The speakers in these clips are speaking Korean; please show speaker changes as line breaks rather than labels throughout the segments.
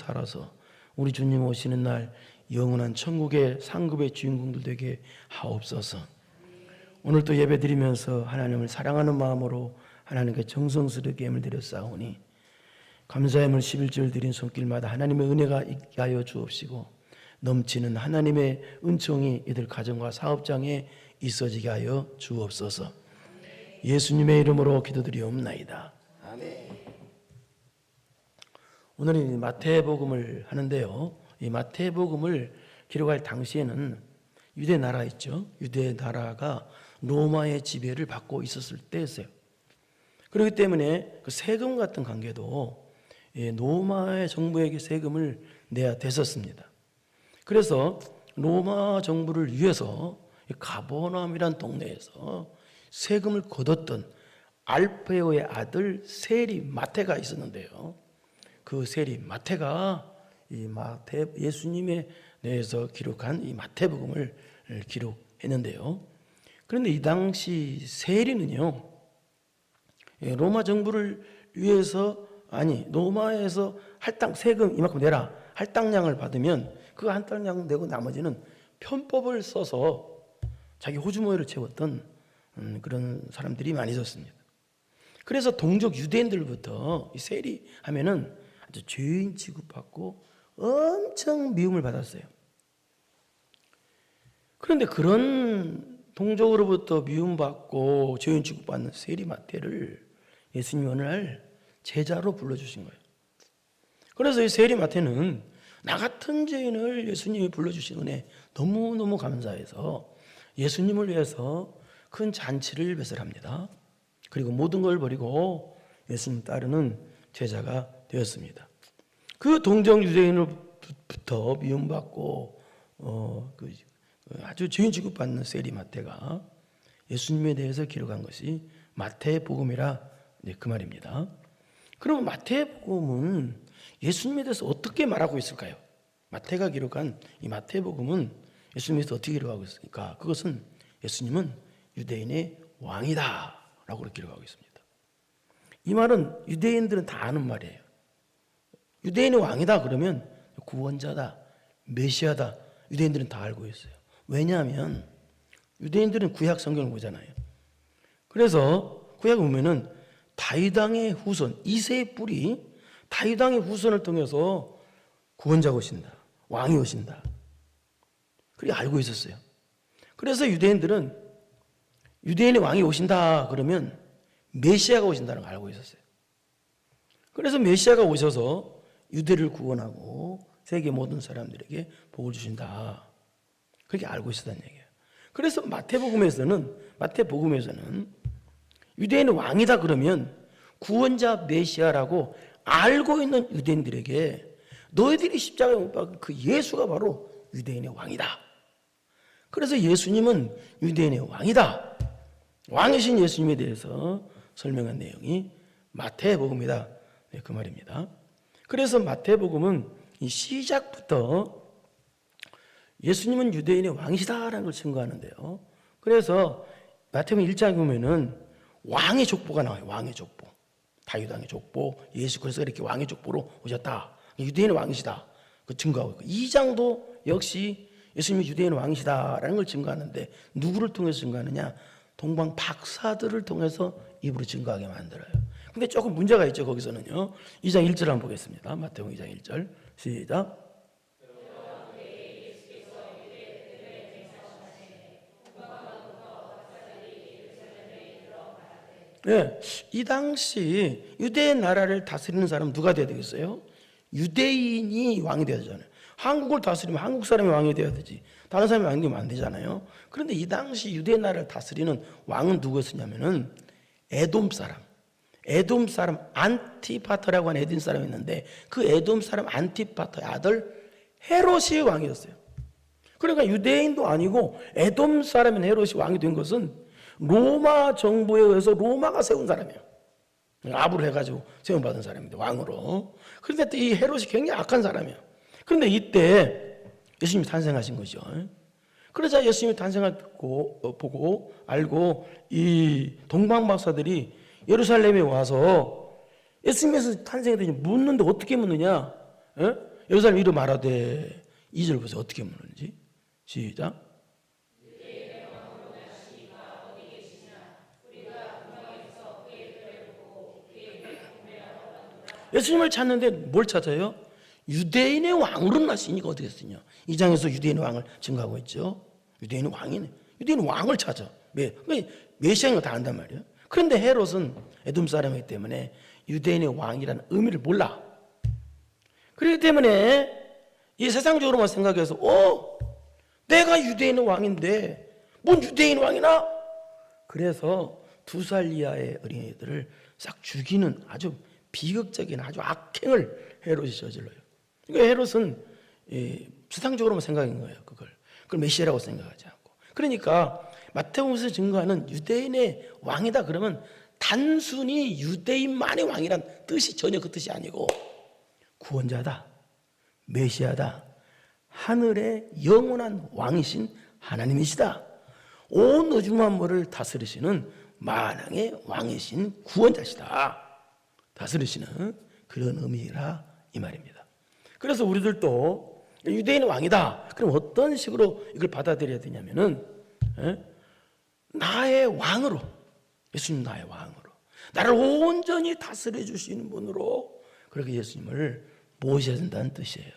살아서 우리 주님 오시는 날 영원한 천국의 상급의 주인공들 되게 하옵소서. 오늘 또 예배 드리면서 하나님을 사랑하는 마음으로 하나님께 정성스럽게 예물 드려 싸우니 감사의 예물 11절 드린 손길마다 하나님의 은혜가 있게 하여 주옵시고 넘치는 하나님의 은총이 이들 가정과 사업장에 있어지게 하여 주옵소서. 예수님의 이름으로 기도드리옵나이다. 아멘. 오늘은 마태복음을 하는데요, 이 마태복음을 기록할 당시에는 유대 나라 있죠. 유대 나라가 로마의 지배를 받고 있었을 때였어요. 그렇기 때문에 그 세금 같은 관계도 로마의 정부에게 세금을 내야 됐었습니다. 그래서 로마 정부를 위해서 가버나움이란 동네에서 세금을 거뒀던 알페오의 아들 세리 마태가 있었는데요, 그 세리 마태가 이 예수님에 대해서 기록한 이 마태복음을 기록했는데요. 그런데 이 당시 세리는요, 로마 정부를 위해서, 로마에서 할당 세금 이만큼 내라, 할당량을 받으면 그 할당량 내고 나머지는 편법을 써서 자기 호주머니를 채웠던 그런 사람들이 많이 있었습니다. 그래서 동족 유대인들부터 이 세리 하면은 아주 죄인 취급받고 엄청 미움을 받았어요. 그런데 그런 동족으로부터 미움받고 죄인 취급받는 세리 마태를 예수님이 어느 날 제자로 불러주신 거예요. 그래서 이 세리 마태는 나 같은 죄인을 예수님이 불러주신 은혜 너무너무 감사해서 예수님을 위해서 큰 잔치를 배설합니다. 그리고 모든 걸 버리고 예수님 따르는 제자가 되었습니다. 그 동정 유대인으로부터 미움받고 아주 죄인 취급받는 세리 마태가 예수님에 대해서 기록한 것이 마태복음이라 그 말입니다. 그럼 마태복음은 예수님에 대해서 어떻게 말하고 있을까요? 마태가 기록한 이 마태복음은 예수님에 대해서 어떻게 기록하고 있습니까? 그것은 예수님은 유대인의 왕이다 라고 기록하고 있습니다. 이 말은 유대인들은 다 아는 말이에요. 유대인의 왕이다 그러면 구원자다, 메시아다, 유대인들은 다 알고 있어요. 왜냐하면 유대인들은 구약 성경을 보잖아요. 그래서 구약에 보면은 다윗왕의 후손, 이새의 뿌리, 다윗왕의 후손을 통해서 구원자가 오신다, 왕이 오신다, 그렇게 알고 있었어요. 그래서 유대인들은 유대인의 왕이 오신다 그러면 메시아가 오신다는 걸 알고 있었어요. 그래서 메시아가 오셔서 유대를 구원하고 세계 모든 사람들에게 복을 주신다, 그렇게 알고 있었다는 얘기예요. 그래서 마태복음에서는 유대인의 왕이다 그러면 구원자 메시아라고 알고 있는 유대인들에게 너희들이 십자가에 못 박은 그 예수가 바로 유대인의 왕이다. 그래서 예수님은 유대인의 왕이다, 왕이신 예수님에 대해서 설명한 내용이 마태복음이다, 그 말입니다. 그래서 마태복음은 이 시작부터 예수님은 유대인의 왕이시다라는 걸 증거하는데요. 그래서 마태복음 1장에 보면은 왕의 족보가 나와요. 왕의 족보, 다윗왕의 족보, 예수 그리스도가 이렇게 왕의 족보로 오셨다, 유대인의 왕이시다, 그 증거하고 있고, 2장도 역시 예수님이 유대인의 왕이시다라는 걸 증거하는데 누구를 통해서 증거하느냐? 동방 박사들을 통해서 입으로 증거하게 만들어요. 근데 조금 문제가 있죠. 거기서는요. 2장 1절 한번 보겠습니다. 마태복음 2장 1절 시작. 네, 이 당시 유대 나라를 다스리는 사람은 누가 돼야 되겠어요? 유대인이 왕이 돼야 되잖아요. 한국을 다스리면 한국 사람이 왕이 돼야 되지, 다른 사람이 왕이 되면 안 되잖아요. 그런데 이 당시 유대 나라를 다스리는 왕은 누구였냐면은 에돔 사람 안티파터라고 하는 에돔 사람이 있는데 그 에돔 사람 안티파터의 아들 헤롯이 왕이었어요. 그러니까 유대인도 아니고 에돔 사람인 헤롯이 왕이 된 것은 로마 정부에 의해서 로마가 세운 사람이에요. 압으로 해가지고 세움받은 사람인데, 왕으로. 그런데 또 이 헤롯이 굉장히 악한 사람이에요. 그런데 이때 예수님이 탄생하신 거죠. 그러자 예수님이 탄생을 보고 알고 이 동방박사들이 예루살렘에 와서 예수님에서 탄생했더니 묻는데 어떻게 묻느냐? 예루살렘 이름 말하되 2절 보세요. 어떻게 묻는지. 시작. 예수님을 찾는데 뭘 찾아요? 유대인의 왕으로 나시니까 어떻게 했으냐. 2장에서 유대인의 왕을 증거하고 있죠. 유대인의 왕이네. 유대인은 왕을 찾아. 메시아인 거 다 안단 말이에요. 그런데 헤롯은 에돔 사람이기 때문에 유대인의 왕이라는 의미를 몰라. 그렇기 때문에 이 세상적으로만 생각해서 내가 유대인의 왕인데 뭔 유대인 왕이나? 그래서 2살 이하의 어린이들을 싹 죽이는 아주 비극적인 아주 악행을 헤롯이 저질러요. 그러니까 헤롯은 세상적으로만 생각인 거예요. 그걸 메시아라고 생각하지 않고. 그러니까 마태복음에서 증거하는 유대인의 왕이다 그러면 단순히 유대인만의 왕이란 뜻이 전혀 그 뜻이 아니고 구원자다, 메시아다, 하늘의 영원한 왕이신 하나님이시다, 온 우주 만물을 다스리시는 만왕의 왕이신 구원자시다, 다스리시는 그런 의미라 이 말입니다. 그래서 우리들도 유대인의 왕이다. 그럼 어떤 식으로 이걸 받아들여야 되냐면은 나의 왕으로, 예수님 나의 왕으로, 나를 온전히 다스려 주시는 분으로 그렇게 예수님을 모셔야 된다는 뜻이에요.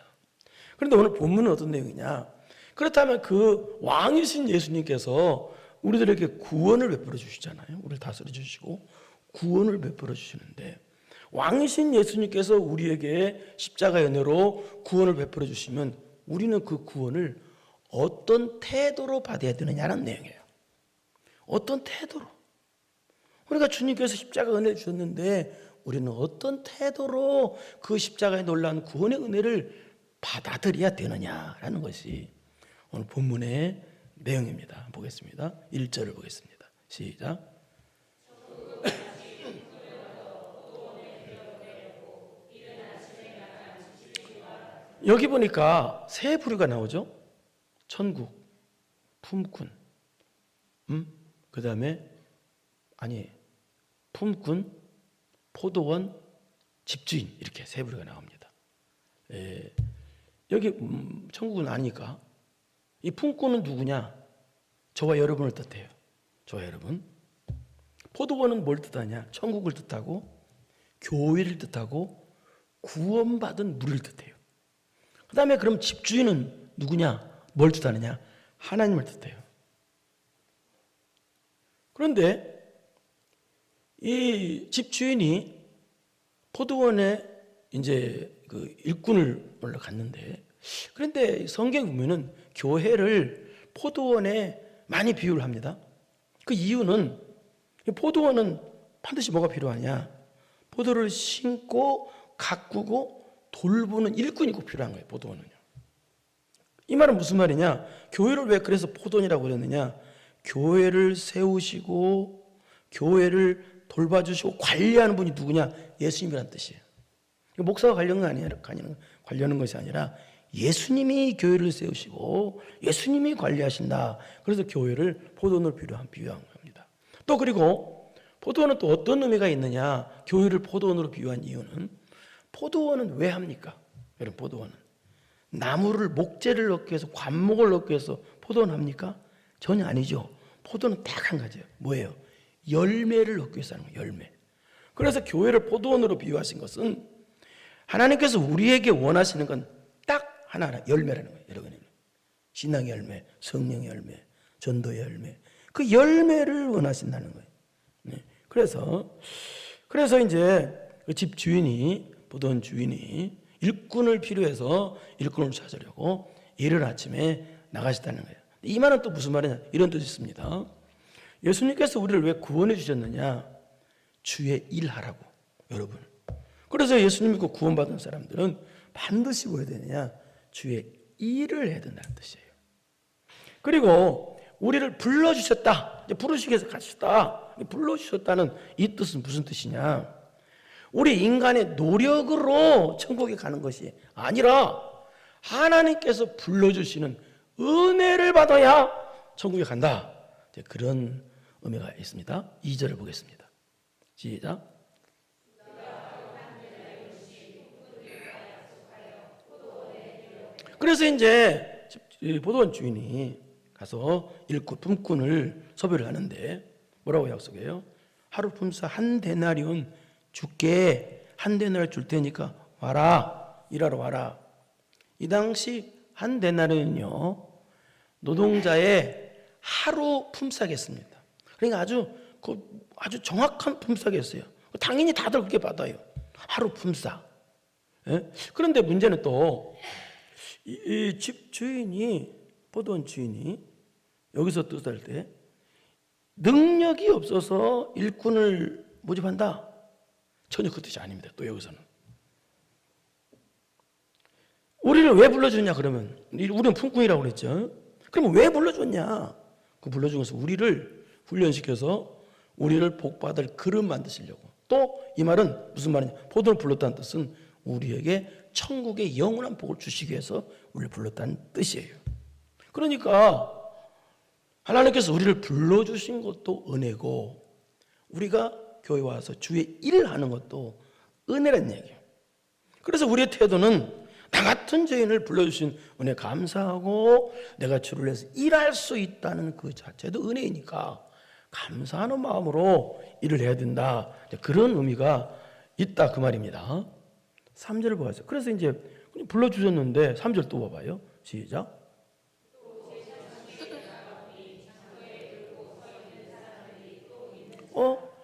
그런데 오늘 본문은 어떤 내용이냐? 그렇다면 그 왕이신 예수님께서 우리들에게 구원을 베풀어 주시잖아요. 우리를 다스려 주시고 구원을 베풀어 주시는데 왕이신 예수님께서 우리에게 십자가의 은혜로 구원을 베풀어 주시면 우리는 그 구원을 어떤 태도로 받아야 되느냐는 내용이에요. 어떤 태도로. 우리가 주님께서 십자가 은혜를 주셨는데 우리는 어떤 태도로 그 십자가의 놀라운 구원의 은혜를 받아들여야 되느냐라는 것이 오늘 본문의 내용입니다. 보겠습니다. 1절을 보겠습니다. 시작. 여기 보니까 세 부류가 나오죠. 천국, 품꾼, 그 다음에 품꾼, 포도원, 집주인 이렇게 세 부류가 나옵니다. 여기 천국은 아니니까 이 품꾼은 누구냐? 저와 여러분을 뜻해요. 저와 여러분. 포도원은 뭘 뜻하냐? 천국을 뜻하고 교회를 뜻하고 구원받은 무리를 뜻해요. 그 다음에 그럼 집주인은 누구냐? 뭘 뜻하느냐? 하나님을 뜻해요. 그런데 이 집주인이 포도원에 이제 그 일꾼을 원래 갔는데, 그런데 성경 보면은 교회를 포도원에 많이 비유를 합니다. 그 이유는 포도원은 반드시 뭐가 필요하냐? 포도를 심고 가꾸고 돌보는 일꾼이 꼭 필요한 거예요. 포도원은요. 이 말은 무슨 말이냐? 교회를 왜 그래서 포도원이라고 그랬느냐? 교회를 세우시고 교회를 돌봐주시고 관리하는 분이 누구냐? 예수님이란 뜻이에요. 목사가 관리하는 것이 아니라 예수님이 교회를 세우시고 예수님이 관리하신다. 그래서 교회를 포도원으로 비유한 겁니다. 또 그리고 포도원은 또 어떤 의미가 있느냐? 교회를 포도원으로 비유한 이유는, 포도원은 왜 합니까? 여러분, 포도원은 나무를 목재를 얻기 위해서, 관목을 얻기 위해서 포도원 합니까? 전혀 아니죠. 포도는 딱 한 가지예요. 뭐예요? 열매를 얻기 위해서 하는 거예요. 열매. 그래서 교회를 포도원으로 비유하신 것은 하나님께서 우리에게 원하시는 건 딱 하나, 열매라는 거예요. 여러분, 신앙의 열매, 성령의 열매, 전도의 열매, 그 열매를 원하신다는 거예요. 네. 그래서 이제 그 집 주인이, 포도원 주인이 일꾼을 필요해서 일꾼을 찾으려고 이른 아침에 나가셨다는 거예요. 이 말은 또 무슨 말이냐? 이런 뜻이 있습니다. 예수님께서 우리를 왜 구원해 주셨느냐? 주의 일하라고, 여러분. 그래서 예수님 믿고 구원받은 사람들은 반드시 뭐 해야 되느냐? 주의 일을 해야 된다는 뜻이에요. 그리고 우리를 불러주셨다, 부르시기 위해서 가셨다, 불러주셨다는 이 뜻은 무슨 뜻이냐? 우리 인간의 노력으로 천국에 가는 것이 아니라 하나님께서 불러주시는 은혜를 받아야 천국에 간다. 그런 의미가 있습니다. 2절을 보겠습니다. 시작. 그래서 이제 보도원 주인이 가서 일꾼, 품꾼을 섭외를 하는데 뭐라고 약속해요? 하루 품사 한 데나리온 줄게, 한 데나리온 줄 테니까 와라, 일하러 와라. 이 당시 한 데나리온은요, 노동자의 하루 품삯이었습니다. 그러니까 아주 정확한 품삯이었어요. 당연히 다들 그렇게 받아요. 하루 품삯. 예? 그런데 문제는 또 이 집 주인이, 보도원 주인이 여기서 뜻할 때 능력이 없어서 일꾼을 모집한다, 전혀 그 뜻이 아닙니다. 또 여기서는 우리를 왜 불러주냐 그러면, 우리는 품꾼이라고 그랬죠. 그러면 왜 불러줬냐? 그 불러준 것은 우리를 훈련시켜서 우리를 복받을 그릇 만드시려고. 또 이 말은 무슨 말이냐? 보도를 불렀다는 뜻은 우리에게 천국의 영원한 복을 주시기 위해서 우리를 불렀다는 뜻이에요. 그러니까 하나님께서 우리를 불러주신 것도 은혜고, 우리가 교회 와서 주의 일을 하는 것도 은혜란 얘기예요. 그래서 우리의 태도는 나 같은 죄인을 불러주신 은혜 감사하고, 내가 주를 위해서 일할 수 있다는 그 자체도 은혜이니까 감사하는 마음으로 일을 해야 된다, 그런 의미가 있다, 그 말입니다. 3절을 보세요. 그래서 이제 불러주셨는데 3절 또 봐봐요. 시작.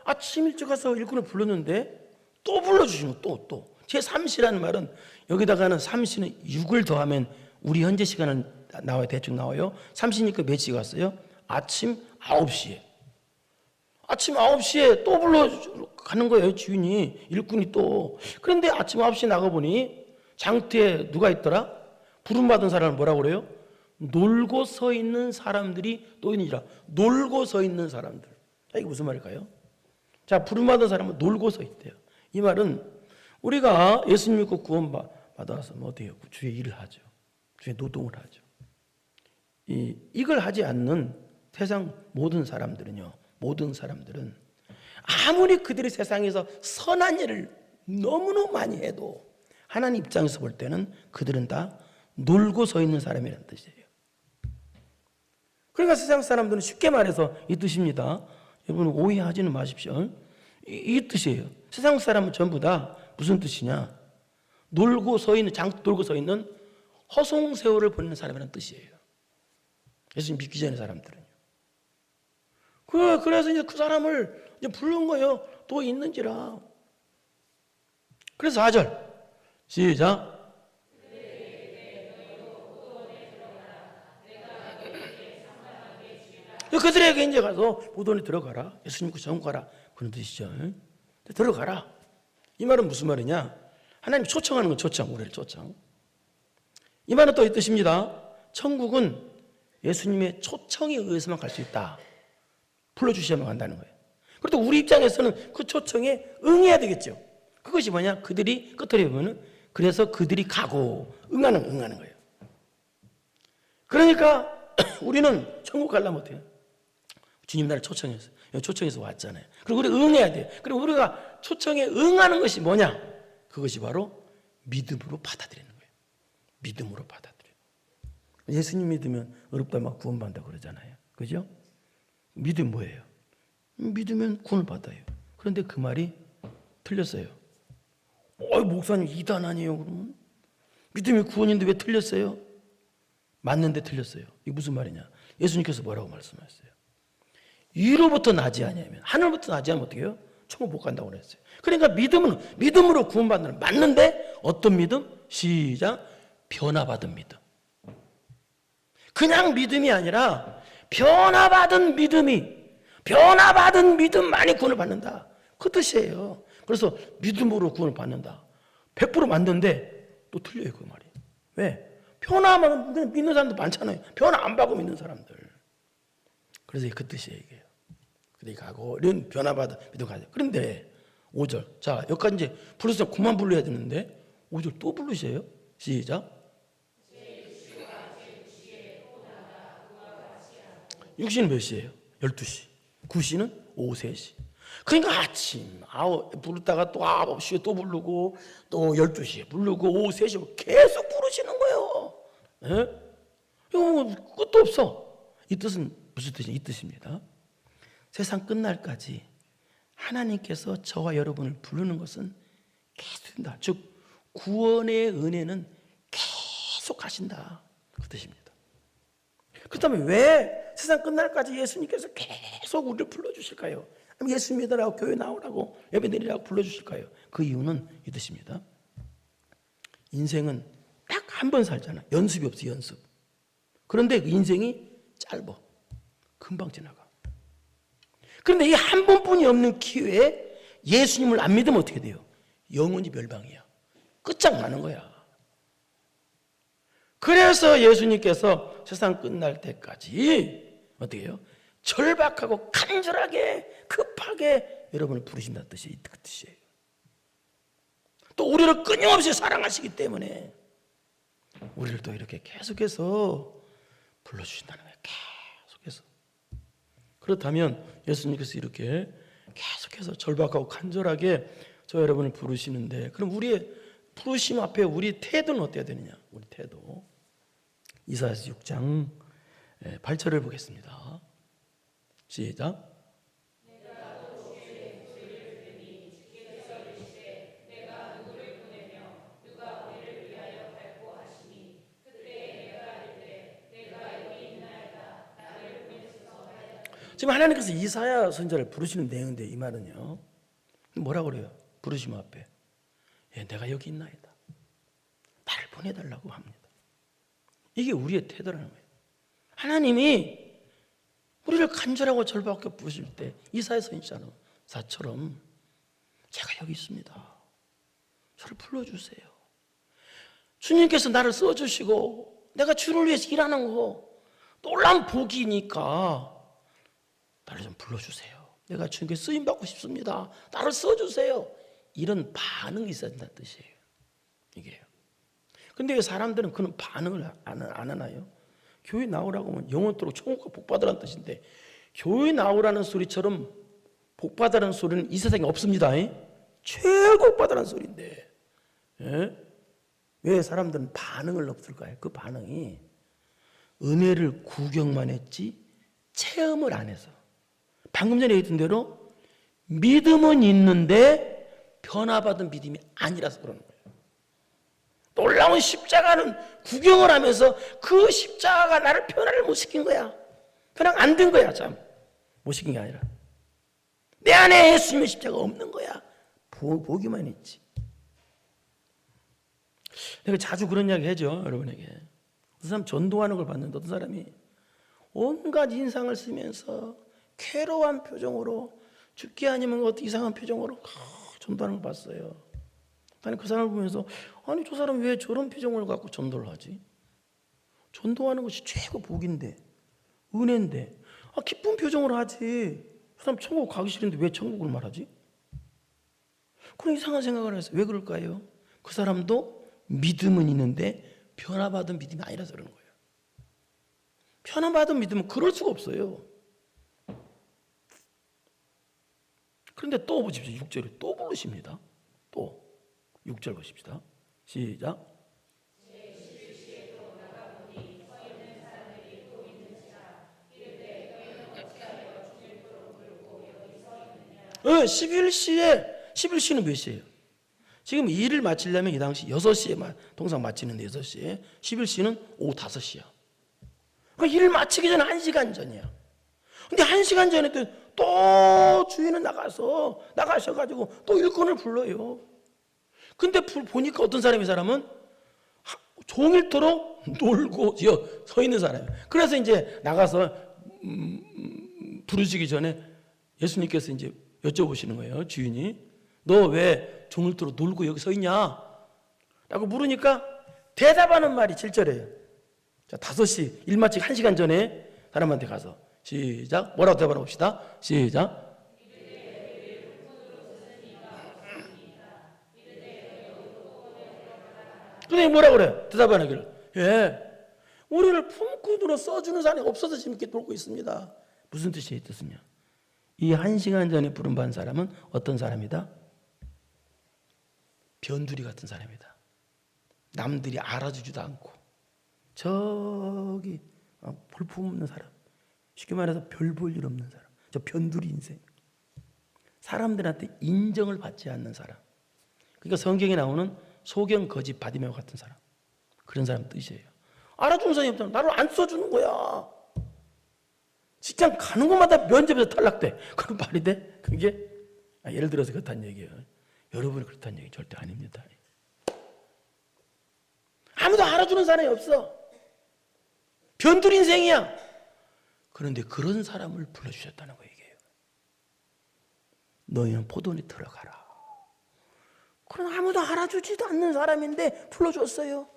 아침 일찍 가서 일꾼을 불렀는데 또 불러주신 거, 또 제3시라는 말은, 여기다가는 3시는 6을 더하면 우리 현재 시간은 나와요. 대충 나와요. 3시니까 몇 시에 갔어요? 아침 9시에. 아침 9시에 또 불러가는 거예요, 주인이, 일꾼이 또. 그런데 아침 9시에 나가보니 장터에 누가 있더라? 부름받은 사람을 뭐라고 그래요? 놀고 서 있는 사람들이 또 있느니라. 놀고 서 있는 사람들. 이게 무슨 말일까요? 자, 부름받은 사람은 놀고 서 있대요. 이 말은 우리가 예수 믿고 구원받아서 뭐 어때요? 주의 일을 하죠. 주의 노동을 하죠. 이걸 하지 않는 세상 모든 사람들은 아무리 그들이 세상에서 선한 일을 너무너무 많이 해도 하나님 입장에서 볼 때는 그들은 다 놀고 서 있는 사람이라는 뜻이에요. 그러니까 세상 사람들은 쉽게 말해서 이 뜻입니다. 여러분 오해하지는 마십시오. 이 뜻이에요. 세상 사람은 전부 다 무슨 뜻이냐? 놀고 서 있는, 놀고 서 있는 허송세월을 보내는 사람이라는 뜻이에요. 예수님 믿기 전에 사람들은요. 그래서 이제 그 사람을 이제 부른 거예요. 또 있는지라. 그래서 4절 시작. 그들에게 이제 가서 보도원에 들어가라. 예수님 그 전국 가라. 그런 뜻이죠. 들어가라. 이 말은 무슨 말이냐? 하나님이 초청하는 건 초청, 우리를 초청. 이 말은 또 이 뜻입니다. 천국은 예수님의 초청에 의해서만 갈 수 있다. 불러주셔야만 간다는 거예요. 그래도 우리 입장에서는 그 초청에 응해야 되겠죠. 그것이 뭐냐? 그들이 끝을 보면은 그래서 그들이 가고 응하는 거예요. 그러니까 우리는 천국 가려면 어때요? 주님 나를 초청해서 왔잖아요. 그리고 우리 응해야 돼요. 그리고 우리가 초청에 응하는 것이 뭐냐? 그것이 바로 믿음으로 받아들이는 거예요. 믿음으로 받아들여요. 예수님 믿으면 어렵다 막 구원받는다고 그러잖아요. 그죠? 믿음 뭐예요? 믿으면 구원을 받아요. 그런데 그 말이 틀렸어요. 목사님 이단 아니에요 그러면? 믿음이 구원인데 왜 틀렸어요? 맞는데 틀렸어요. 이게 무슨 말이냐? 예수님께서 뭐라고 말씀하셨어요? 위로부터 나지 아니하면, 하늘부터 나지 않으면 어떻게 해요? 천국 못 간다고 그랬어요. 그러니까 믿음으로 구원받는, 맞는데 어떤 믿음? 시작. 변화받은 믿음. 그냥 믿음이 아니라 변화받은 믿음만이 구원을 받는다. 그 뜻이에요. 그래서 믿음으로 구원을 받는다. 100% 맞는데 또 틀려요, 그 말이. 왜? 변화만 믿는 사람도 많잖아요. 변화 안 받고 믿는 사람들. 그래서 그 뜻이에요, 이게. 그들이 가고, 이런 변화받아 믿음 가죠. 그런데 5절. 자, 여기까지 이제 불러서 그만 불러야 되는데 5절 또 부르세요. 시작. 6시는 몇 시예요? 12시. 9시는 오후 3시. 그러니까 아침 부르다가 또 9시에 또 부르고 또 12시에 부르고 오후 3시에 계속 부르시는 거예요. 이거 뭐 끝도 없어. 이 뜻은 무슨 뜻이냐? 이 뜻입니다. 세상 끝날까지 하나님께서 저와 여러분을 부르는 것은 계속된다. 즉 구원의 은혜는 계속 하신다. 그 뜻입니다. 그렇다면 왜 세상 끝날까지 예수님께서 계속 우리를 불러주실까요? 예수 믿으라고 교회 나오라고 예배 드리라고 불러주실까요? 그 이유는 이 뜻입니다. 인생은 딱 한 번 살잖아. 연습이 없어, 연습. 그런데 그 인생이 짧아. 금방 지나가. 그런데 이 한 번뿐이 없는 기회에 예수님을 안 믿으면 어떻게 돼요? 영원히 멸망이야. 끝장나는 거야. 그래서 예수님께서 세상 끝날 때까지 어떻게 해요? 절박하고 간절하게 급하게 여러분을 부르신다는 뜻이 그 뜻이에요. 또 우리를 끊임없이 사랑하시기 때문에 우리를 또 이렇게 계속해서 불러주신다는 거예요. 계속해서. 그렇다면 예수님께서 이렇게 계속해서 절박하고 간절하게 저 여러분을 부르시는데, 그럼 우리의 부르심 앞에 우리 태도는 어때야 되느냐? 우리 태도. 이사야서 6장 8절을 보겠습니다. 시작. 지금 하나님께서 이사야 선지자를 부르시는 내용인데 이 말은요, 뭐라고 그래요? 부르심 앞에 내가 여기 있나이다, 나를 보내달라고 합니다. 이게 우리의 태도라는 거예요. 하나님이 우리를 간절하고 절박하게 부르실 때 이사야 선지자처럼 제가 여기 있습니다, 저를 불러주세요. 주님께서 나를 써주시고 내가 주를 위해서 일하는 거 놀라운 복이니까 나를 좀 불러주세요. 내가 주님께 쓰임받고 싶습니다, 나를 써주세요. 이런 반응이 있어야 된다는 뜻이에요. 이게요. 근데 사람들은 그런 반응을 안 하나요? 교회 나오라고 하면 영원토록 천국과 복받으라는 뜻인데, 교회 나오라는 소리처럼 복받으라는 소리는 이 세상에 없습니다. 최고 복받으라는 소리인데, 왜 사람들은 반응을 없을까요? 그 반응이 은혜를 구경만 했지 체험을 안 해서. 방금 전에 얘기했던 대로 믿음은 있는데 변화받은 믿음이 아니라서 그러는 거예요. 놀라운 십자가는 구경을 하면서 그 십자가가 나를 변화를 못 시킨 거야. 변화가 안 된 거야. 참, 못 시킨 게 아니라 내 안에 예수님의 십자가가 없는 거야. 보기만 했지. 내가 자주 그런 이야기 해줘, 여러분에게. 어떤 사람 전도하는 걸 봤는데 어떤 사람이 온갖 인상을 쓰면서 괴로운 표정으로, 죽기 아니면 어떤 이상한 표정으로 전도하는 걸 봤어요. 나는 그 사람을 보면서, 아니 저 사람 왜 저런 표정을 갖고 전도를 하지? 전도하는 것이 최고 복인데, 은혜인데, 기쁜 표정으로 하지. 그 사람 천국 가기 싫은데 왜 천국을 말하지? 그런 이상한 생각을 해서. 왜 그럴까요? 그 사람도 믿음은 있는데 변화받은 믿음이 아니라서 그러는 거예요. 변화받은 믿음은 그럴 수가 없어요. 그런데 또 보십시오. 6절에 또 부르십니다. 또 6절 보십시다. 시작. 네, 11시는 몇 시예요? 지금 일을 마치려면 이 당시 6시에 통상 마치는데 6시에, 11시는 오후 5시야. 그러니까 일을 마치기 전에 1시간 전이야. 근데 1시간 전에 또 주인은 나가셔가지고 또 일꾼을 불러요. 근데 보니까 어떤 사람은 종일토록 놀고 서 있는 사람이에요. 그래서 이제 나가서 부르시기 전에 예수님께서 이제 여쭤보시는 거예요. 주인이, 너 왜 종일토록 놀고 여기 서 있냐? 라고 물으니까 대답하는 말이 7절이에요. 자, 5시 일 마치기 1시간 전에 사람한테 가서 시작. 뭐라고 대답해 봅시다. 시작. 근데 뭐라고 그래? 대답 안 하기를, 우리를 품꾼으로 써주는 사람이 없어서 지금 이렇게 돌고 있습니다. 무슨 뜻이에요? 뜻은요, 이 1시간 전에 부름받은 사람은 어떤 사람이다? 변두리 같은 사람이다. 남들이 알아주지도 않고 저기 볼품 없는 사람, 쉽게 말해서 별 볼 일 없는 사람, 저 변두리 인생, 사람들한테 인정을 받지 않는 사람. 그러니까 성경에 나오는 소경 거짓 바디메오 같은 사람, 그런 사람 뜻이에요. 알아주는 사람이 없잖아. 나를 안 써주는 거야. 직장 가는 곳마다 면접에서 탈락돼. 그럼 말이 돼? 그게 예를 들어서 그렇다는 얘기예요. 여러분이 그렇다는 얘기 절대 아닙니다. 아무도 알아주는 사람이 없어. 변두리 인생이야. 그런데 그런 사람을 불러주셨다는 거예요. 너희는 포도원에 들어가라. 그럼 아무도 알아주지도 않는 사람인데 불러줬어요.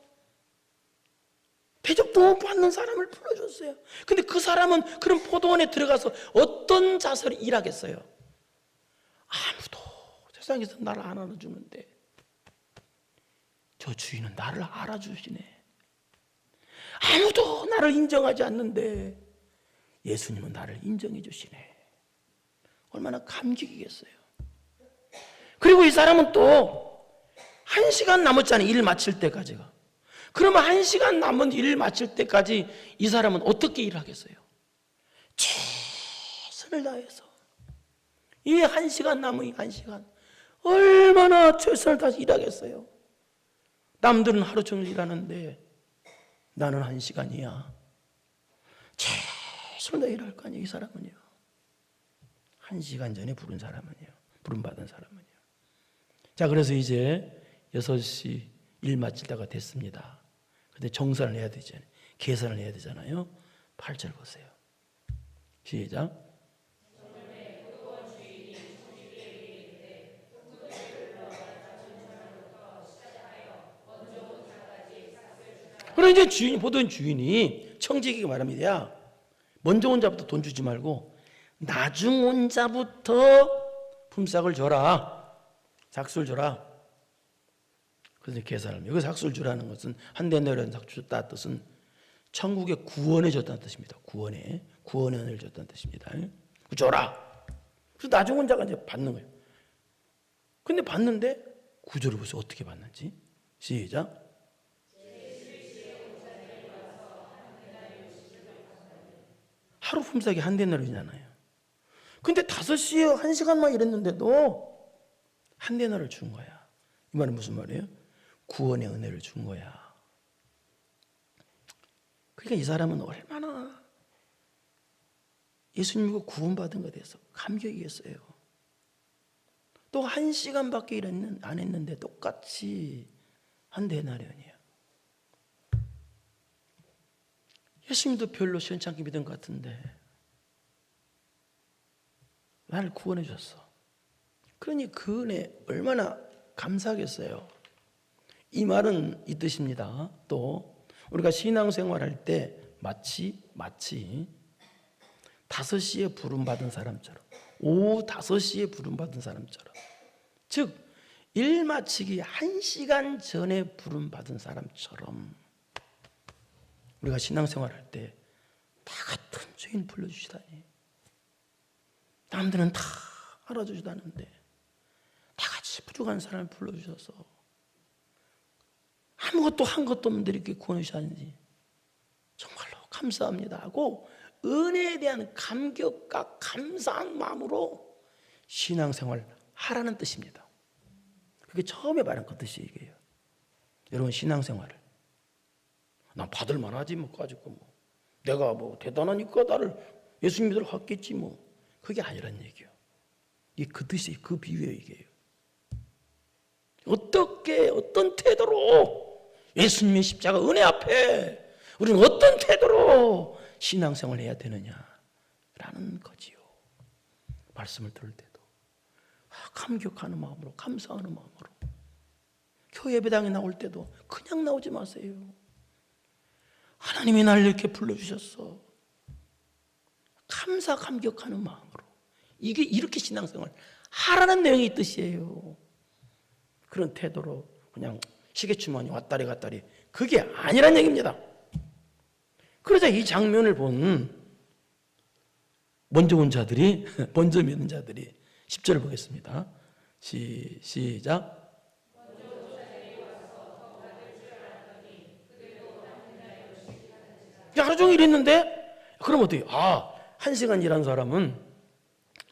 대접도 못 받는 사람을 불러줬어요. 근데 그 사람은 그런 포도원에 들어가서 어떤 자세로 일하겠어요? 아무도 세상에서 나를 안 알아주는데 저 주인은 나를 알아주시네. 아무도 나를 인정하지 않는데 예수님은 나를 인정해 주시네. 얼마나 감격이겠어요. 그리고 이 사람은 또 1시간 남았잖아요. 일 마칠 때까지가. 그러면 1시간 남은 일 마칠 때까지 이 사람은 어떻게 일하겠어요? 최선을 다해서 이 1시간 남은 이 1시간 얼마나 최선을 다해서 일하겠어요. 남들은 하루 종일 일하는데 나는 1시간이야. 최선을 다해 일할 거 아니에요. 이 사람은요. 1시간 전에 부른 사람은요. 부름받은 사람은요. 자, 그래서 이제 6시 일 마칠 때가 됐습니다. 근데 정산을 해야 되잖아요. 계산을 해야 되잖아요. 8절 보세요. 시작. 그럼 이제 주인이, 보던 주인이 청지기가 말합니다. 야, 먼저 온 자부터 돈 주지 말고 나중 온 자부터 품삯을 줘라. 삭수를 줘라. 그래서 계산을. 여기서 삭수를 주라는 것은 한 데나리온 삭수 줬다 뜻은 천국의 구원에 줬다는 뜻입니다. 구원에 은혜를 줬다는 뜻입니다. 줘라. 그래서 나중 온 자가 이제 받는 거예요. 근데 받는데 구절을 보세요. 어떻게 받는지. 시작. 하루 품삯이 한 데나리온이잖아요. 근데 5시에 1시간만 일했는데도 한 데나리온을 준 거야. 이 말은 무슨 말이에요? 구원의 은혜를 준 거야. 그러니까 이 사람은 얼마나 예수님과 구원받은 것에 대해서 감격이겠어요. 또 1시간밖에 일 안 했는데 똑같이 한 데나리온이야. 예수님도 별로 시원찮게 믿은 것 같은데 나를 구원해 줬어. 그러니 그 은혜 얼마나 감사하겠어요. 이 말은 이 뜻입니다. 또 우리가 신앙생활할 때 마치 5시에 부름받은 사람처럼, 오후 5시에 부름받은 사람처럼, 즉 일 마치기 1시간 전에 부름받은 사람처럼 우리가 신앙생활할 때 다 같은 주인 불러주시다니. 남들은 다 알아주시다는데 다 같이 부족한 사람을 불러주셔서 아무것도 한 것도 없는데 이렇게 구원해 주시다니 정말로 감사합니다 하고 은혜에 대한 감격과 감사한 마음으로 신앙생활 하라는 뜻입니다. 그게 처음에 말한 그 뜻이 이게요. 여러분 신앙생활을 난 받을 만하지 뭐 가지고 뭐 내가 뭐 대단하니까 나를 예수님 믿으러 갔겠지 뭐 그게 아니란 얘기예요. 이게 그 뜻이 그 비유예요 이게요. 어떻게 어떤 태도로 예수님의 십자가 은혜 앞에 우리는 어떤 태도로 신앙생활을 해야 되느냐라는 거지요. 말씀을 들을 때도 감격하는 마음으로 감사하는 마음으로 교회 예배당에 나올 때도 그냥 나오지 마세요. 하나님이 나를 이렇게 불러주셨어. 감사 감격하는 마음으로 이게 이렇게 신앙생활 하라는 내용의 뜻이에요. 그런 태도로 그냥 시계추만이 왔다리 갔다리 그게 아니란 얘기입니다. 그러자 이 장면을 본 먼저 온 자들이 먼저 믿는 자들이 10절을 보겠습니다. 시작. 종일 일했는데 그럼 어떻게? 1시간 일한 사람은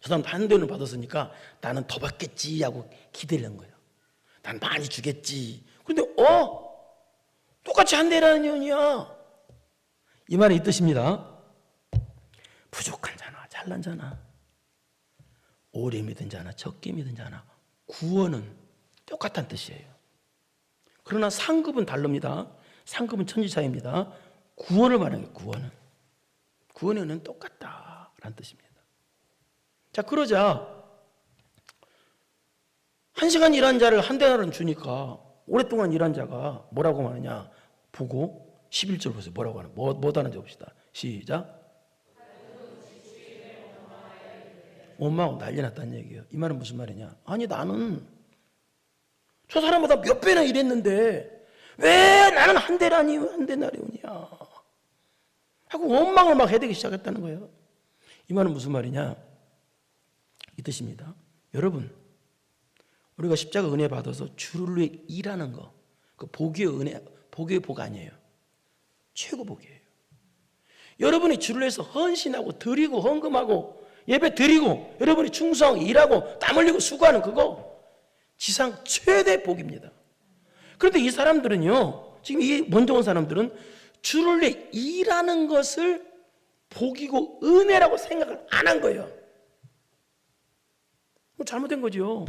저 사람 한 대는 받았으니까 나는 더 받겠지 하고 기대를 한 거예요. 난 많이 주겠지. 근데 똑같이 한 대라는 년이야. 이 말은 이 뜻입니다. 부족한 자나 잘난 자나 오래 믿은 자나 적게 믿은 자나 구원은 똑같다는 뜻이에요. 그러나 상급은 다릅니다. 상급은 천지차이입니다. 구원을 말하는 게 구원은 똑같다라는 뜻입니다. 자, 그러자 1시간 일한 자를 한 대나리는 주니까 오랫동안 일한 자가 뭐라고 말하냐 보고 11절 보세요. 뭐라고 하나? 뭐 하는지 봅시다. 시작. 원망하고 난리 났다는 얘기예요. 이 말은 무슨 말이냐? 아니 나는 저 사람보다 몇 배나 일했는데 왜 나는 한 대나리오냐 하고 원망을 막 해대기 시작했다는 거예요. 이 말은 무슨 말이냐? 이 뜻입니다. 여러분, 우리가 십자가 은혜 받아서 주를 위해 일하는 거, 그 복의 은혜, 복의 복 아니에요. 최고 복이에요. 여러분이 주를 위해서 헌신하고 드리고 헌금하고 예배 드리고 여러분이 충성하고 일하고 땀 흘리고 수고하는 그거 지상 최대 복입니다. 그런데 이 사람들은요, 지금 이 먼저 온 사람들은 주를 위해 일하는 것을 복이고 은혜라고 생각을 안 한 거예요. 잘못된 거죠.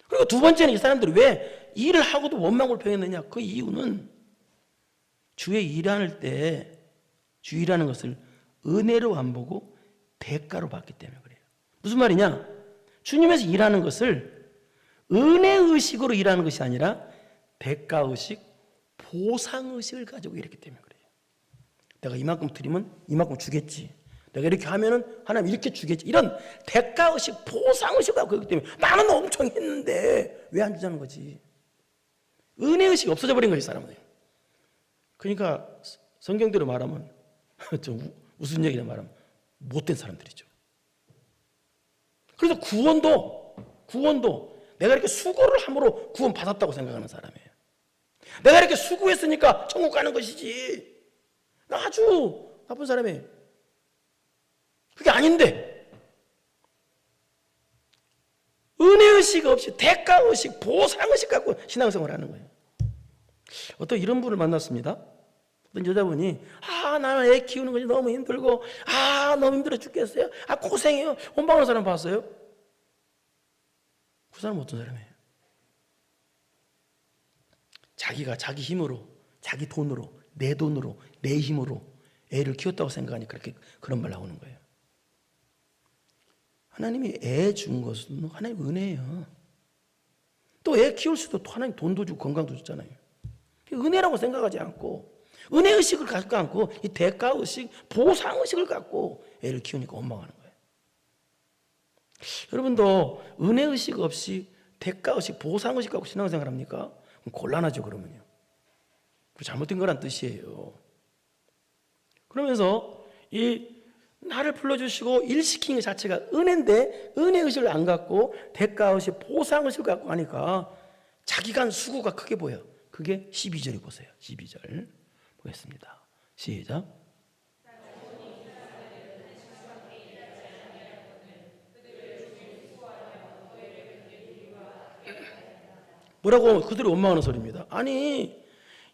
그리고 두 번째는 이 사람들이 왜 일을 하고도 원망을 표현했느냐? 그 이유는 주의 일하는 때 주 일하는 것을 은혜로 안 보고 대가로 받기 때문에 그래요. 무슨 말이냐? 주님에서 일하는 것을 은혜의식으로 일하는 것이 아니라 대가의식, 보상의식을 가지고 이랬기 때문에 그래요. 내가 이만큼 드리면 이만큼 주겠지. 내가 이렇게 하면은 하나님 이렇게 주겠지. 이런 대가의식, 보상의식을 갖고 있기 때문에 나는 엄청 했는데 왜 안 주자는 거지. 은혜의식이 없어져 버린 거지, 사람은. 그러니까 성경대로 말하면 좀 무슨 얘기냐 말하면 못된 사람들이죠. 그래서 구원도 내가 이렇게 수고를 함으로 구원 받았다고 생각하는 사람이에요. 내가 이렇게 수고했으니까 천국 가는 것이지. 나 아주 나쁜 사람이에요. 그게 아닌데 은혜의식 없이 대가의식, 보상의식 갖고 신앙생활을 하는 거예요. 어떤 이런 분을 만났습니다. 어떤 여자분이 나는 애 키우는 것이 너무 힘들고 너무 힘들어 죽겠어요. 고생해요. 원망하는 사람 봤어요? 그 사람은 어떤 사람이에요? 자기가 자기 힘으로, 자기 돈으로, 내 돈으로, 내 힘으로 애를 키웠다고 생각하니까 그런 말 나오는 거예요. 하나님이 애 준 것은 하나님 은혜예요. 또 애 키울 수도 하나님 돈도 주고 건강도 줬잖아요. 은혜라고 생각하지 않고 은혜의식을 갖고 않고 이 대가의식, 보상의식을 갖고 애를 키우니까 원망하는 거예요. 여러분도 은혜의식 없이 대가의식, 보상의식 갖고 신앙생활 합니까? 곤란하죠. 그러면요. 잘못된 거란 뜻이에요. 그러면서 이 나를 불러주시고 일시키는 것 자체가 은혜인데 은혜의식을 안 갖고 대가의식, 보상의식을 갖고 하니까 자기가 한 수고가 크게 보여. 그게 12절이 보세요. 12절 보겠습니다. 시작. 뭐라고 그들이 원망하는 소리입니다. 아니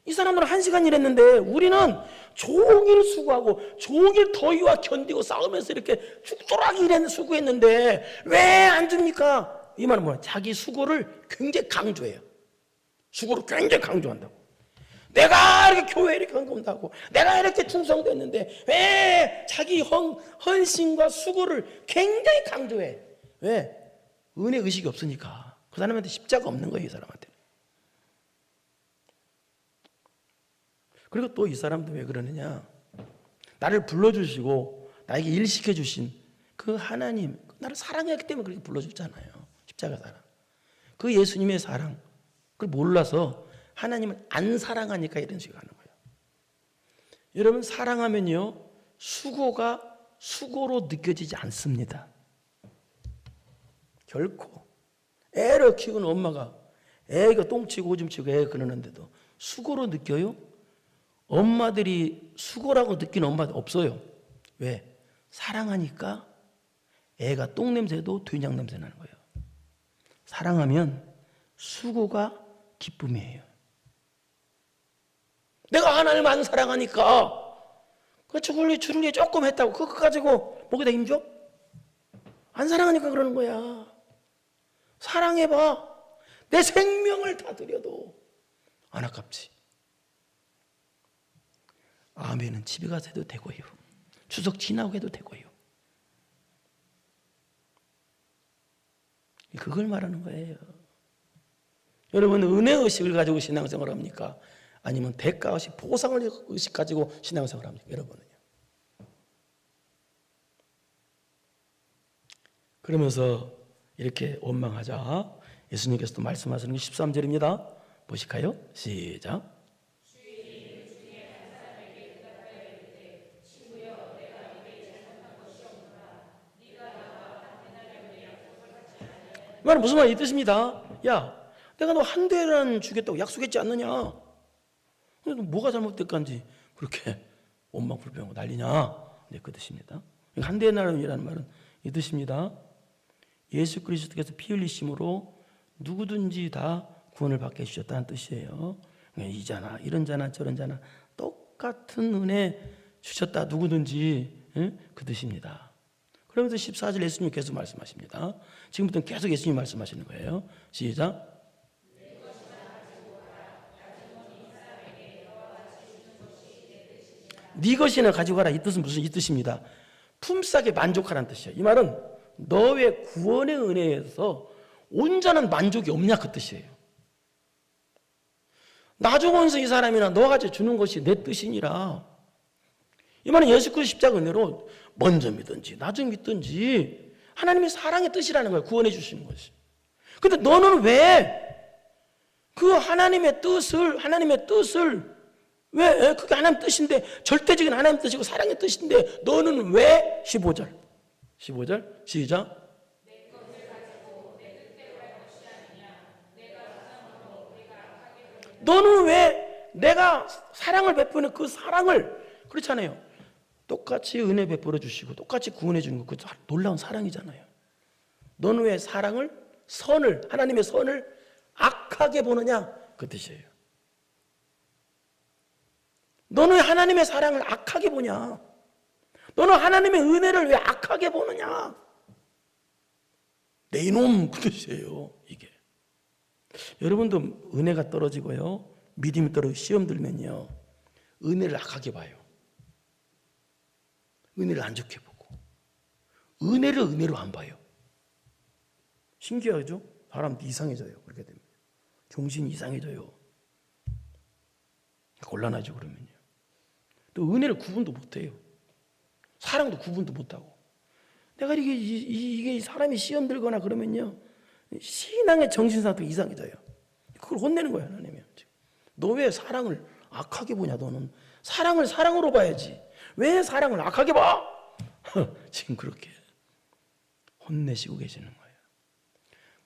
이 사람들은 1시간 일했는데 우리는 종일 수고하고 종일 더위와 견디고 싸우면서 이렇게 죽도록 일했는데 수고했는데 왜 안 줍니까? 이 말은 뭐야? 자기 수고를 굉장히 강조해요. 수고를 굉장히 강조한다고. 내가 이렇게 교회에 이렇게 헌금하고 내가 이렇게 충성됐는데 왜 자기 헌신과 수고를 굉장히 강조해? 왜? 은혜 의식이 없으니까. 그 사람한테 십자가 없는 거예요. 이 사람한테. 그리고 또 이 사람도 왜 그러느냐? 나를 불러주시고 나에게 일 시켜주신 그 하나님, 나를 사랑했기 때문에 그렇게 불러줬잖아요. 십자가 사랑. 그 예수님의 사랑, 그걸 몰라서 하나님을 안 사랑하니까 이런 식으로 하는 거예요. 여러분, 사랑하면요 수고가 수고로 느껴지지 않습니다. 결코. 애를 키우는 엄마가 애가 똥치고 오줌치고 애 그러는데도 수고로 느껴요? 엄마들이 수고라고 느끼는 엄마들 없어요. 왜? 사랑하니까 애가 똥냄새도 된장 냄새 나는 거예요. 사랑하면 수고가 기쁨이에요. 내가 하나님을 안 사랑하니까 그 주물리 조금 했다고 그거 가지고 목에다 힘줘? 안 사랑하니까 그러는 거야. 사랑해봐. 내 생명을 다 드려도 안 아깝지. 아멘은 집에 가서 해도 되고요. 추석 지나고 해도 되고요. 그걸 말하는 거예요. 여러분, 은혜의식을 가지고 신앙생활을 합니까? 아니면 대가의식, 보상의식 가지고 신앙생활을 합니까? 여러분은요. 그러면서 이렇게 원망하자 예수님께서도 말씀하시는 게 13절입니다. 보실까요? 시작. 이 말은 무슨 말이 이 뜻입니다. 야, 내가 너 한 대는 주겠다고 약속했지 않느냐? 너 뭐가 잘못됐건지 그렇게 원망 불평하고 난리냐? 네, 그 뜻입니다. 한 대의 나름이라는 말은 이 뜻입니다. 예수 그리스도께서 피 흘리심으로 누구든지 다 구원을 받게 해주셨다는 뜻이에요. 이 자나 이런 자나 저런 자나 똑같은 은혜 주셨다 누구든지, 그 뜻입니다. 그러면서 14절 예수님이 계속 말씀하십니다. 지금부터는 계속 예수님이 말씀하시는 거예요. 시작. 네 것이나 가지고 가라. 이 뜻은 무슨 이 뜻입니다. 품삯에 만족하라는 뜻이에요. 이 말은 너의 구원의 은혜에서 온전한 만족이 없냐 그 뜻이에요. 나 죽어서 이 사람이나 너가 주는 것이 내 뜻이니라. 이 말은 예수 그리스도 십자가 은혜로 먼저 믿든지 나중에 믿든지 하나님의 사랑의 뜻이라는 거예요. 구원해 주시는 것이. 근데 너는 왜 그 하나님의 뜻을 왜 그게 하나님 뜻인데 절대적인 하나님 뜻이고 사랑의 뜻인데 너는 왜 15절 시작. 너는 왜 내가 사랑을 베푸는 그 사랑을 그렇잖아요. 똑같이 은혜 베풀어 주시고 똑같이 구원해 주는 거, 그 놀라운 사랑이잖아요. 너는 왜 선을 하나님의 선을 악하게 보느냐 그 뜻이에요. 너는 하나님의 사랑을 악하게 보냐? 너는 하나님의 은혜를 왜 악하게 보느냐? 내 이놈 그 뜻이에요. 이게 여러분도 은혜가 떨어지고요, 믿음이 떨어지고 시험 들면요, 은혜를 악하게 봐요. 은혜를 안 좋게 보고 은혜를 은혜로 안 봐요. 신기하죠? 사람도 이상해져요. 그렇게 되면 정신이 이상해져요. 곤란하죠. 그러면요, 또 은혜를 구분도 못해요. 사랑도 구분도 못하고 내가 이게 사람이 시험 들거나 그러면요, 신앙의 정신상태가 이상해져요. 그걸 혼내는 거예요. 하나님이. 너 왜 사랑을 악하게 보냐? 너는 사랑을 사랑으로 봐야지. 왜 사랑을 악하게 봐? 지금 그렇게 혼내시고 계시는 거예요.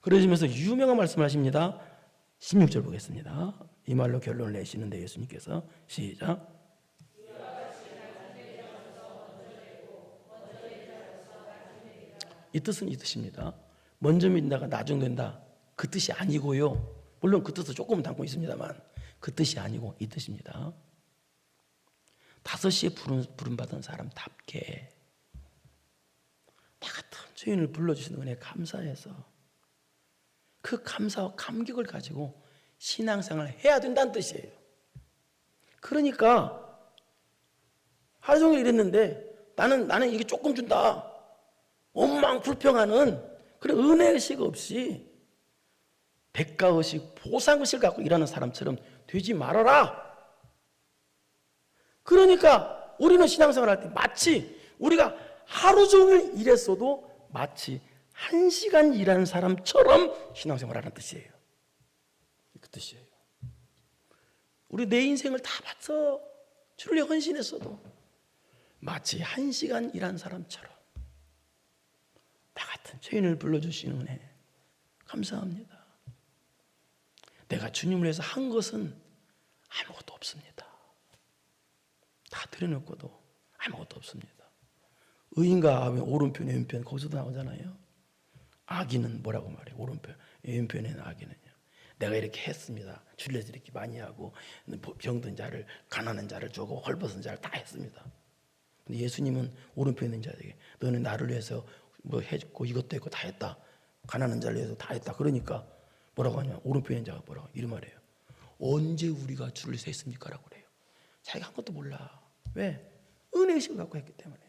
그러시면서 유명한 말씀을 하십니다. 16절 보겠습니다. 이 말로 결론을 내시는데 예수님께서 시작. 이 뜻은 이 뜻입니다. 먼저 믿다가 나중 된다 그 뜻이 아니고요. 물론 그 뜻도 조금 담고 있습니다만 그 뜻이 아니고 이 뜻입니다. 5시에 부름받은 사람답게 나 같은 죄인을 불러주시는 은혜에 감사해서 그 감사와 감격을 가지고 신앙생활을 해야 된다는 뜻이에요. 그러니까 하루 종일 이랬는데 나는 이게 조금 준다, 원망 불평하는 그런 은혜의식 없이 대가의식, 보상의식을 갖고 일하는 사람처럼 되지 말아라. 그러니까 우리는 신앙생활 할 때 마치 우리가 하루 종일 일했어도 마치 1시간 일하는 사람처럼 신앙생활하는 뜻이에요. 그 뜻이에요. 우리 내 인생을 다 바쳐 주를 헌신했어도 마치 1시간 일한 사람처럼 나 같은 죄인을 불러주시는 은혜 감사합니다. 내가 주님을 위해서 한 것은 아무것도 없습니다. 다 들여놓고도 아무것도 없습니다. 의인과 악은 오른편, 왼편 거기서도 나오잖아요. 악인은 뭐라고 말해요? 오른편, 왼편에는 악인은요. 내가 이렇게 했습니다. 줄려서 이렇게 많이 하고 병든 자를, 가난한 자를 주고 헐벗은 자를 다 했습니다. 근데 예수님은 오른편에 있는 자에게 너는 나를 위해서 뭐 해줬고 이것도 했고 다 했다. 가난한 자를 위해서 다 했다. 그러니까 뭐라고 하냐? 오른편에 있는 자가 뭐라고? 이런 말이에요. 언제 우리가 주를 위해서 했습니까? 라고 그래요. 자기가 한 것도 몰라. 왜? 은혜의식을 갖고 했기 때문에.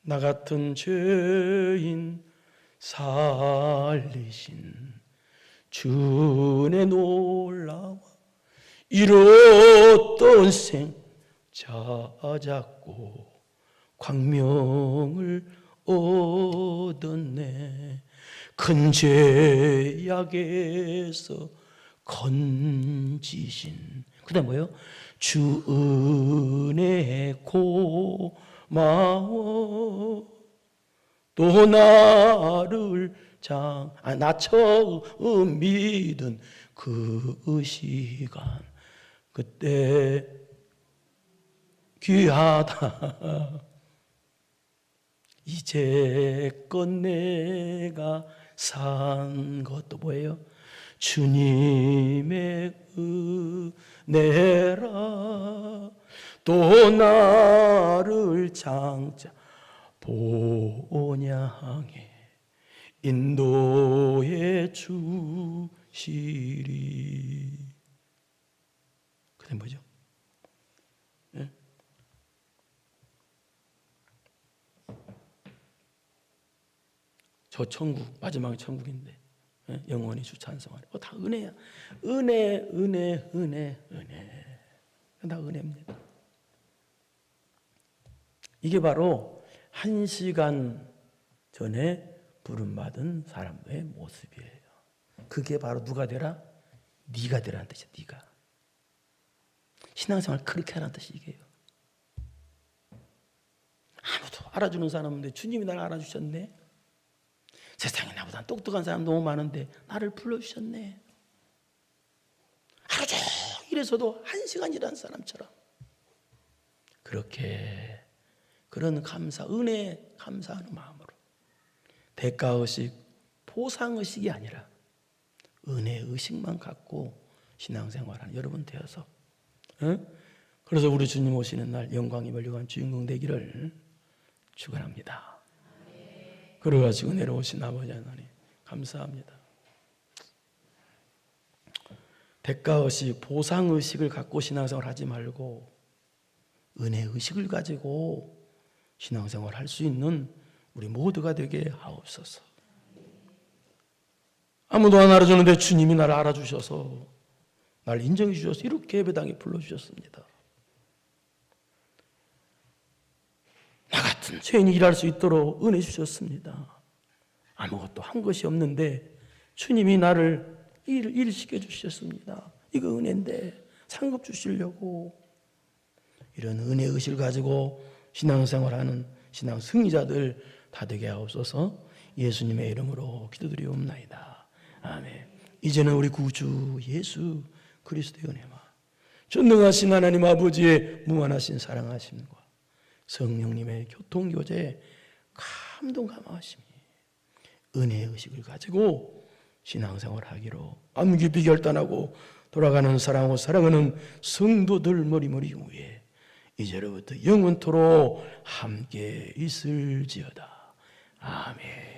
나 같은 죄인 살리신 주의 놀라와 이뤘던 생 찾았고 광명을 얻었네. 큰 죄악에서 건지신 그 다음 뭐예요? 주 은혜에 고마워 또 나를 나 처음 믿은 그 시간 그때 귀하다. 이제껏 내가 산 것도 뭐예요? 주님의 은혜라. 또 나를 장차 본향에 인도해 주시리. 그게 뭐죠? 예? 저 천국, 마지막 천국인데 예? 영원히 주 찬송하리. 다 은혜야. 은혜. 다 은혜입니다. 이게 바로 1시간 전에 부름받은 사람의 모습이에요. 그게 바로 누가 되라? 네가 되라는 뜻이야. 네가. 신앙생활 그렇게 하라는 뜻이 이게요. 아무도 알아주는 사람 없는데 주님이 나를 알아주셨네. 세상에 나보다 똑똑한 사람 너무 많은데 나를 불러주셨네. 하루 종일에서도 1시간 일하는 사람처럼 그렇게 그런 감사, 은혜 감사하는 마음으로 대가의식, 보상의식이 아니라 은혜의식만 갖고 신앙생활하는 여러분 되어서 그래서 우리 주님 오시는 날 영광이 멀리간 주인공 되기를 축원합니다. 그러가지고 내려오신 아버지 하나님 감사합니다. 대가의식, 보상의식을 갖고 신앙생활 하지 말고 은혜의식을 가지고 신앙생활 할 수 있는 우리 모두가 되게 하옵소서. 아무도 안 알아주는데 주님이 나를 알아주셔서 나를 인정해 주셔서 이렇게 예배당에 불러주셨습니다. 나 같은 죄인이 일할 수 있도록 은혜 주셨습니다. 아무것도 한 것이 없는데 주님이 나를 일을 시켜주셨습니다. 이거 은혜인데 상급 주시려고. 이런 은혜의식을 가지고 신앙생활하는 신앙 승리자들 다 되게 하옵소서. 예수님의 이름으로 기도드리옵나이다. 아멘. 이제는 우리 구주 예수 그리스도의 은혜와 전능하신 하나님 아버지의 무한하신 사랑하심과 성령님의 교통교제 감동 감화하심이 은혜의식을 가지고 신앙생활하기로 마음 깊이 결단하고 돌아가는 사랑하고 사랑하는 성도들 머리머리 위에 이제로부터 영원토록 함께 있을지어다. 아멘.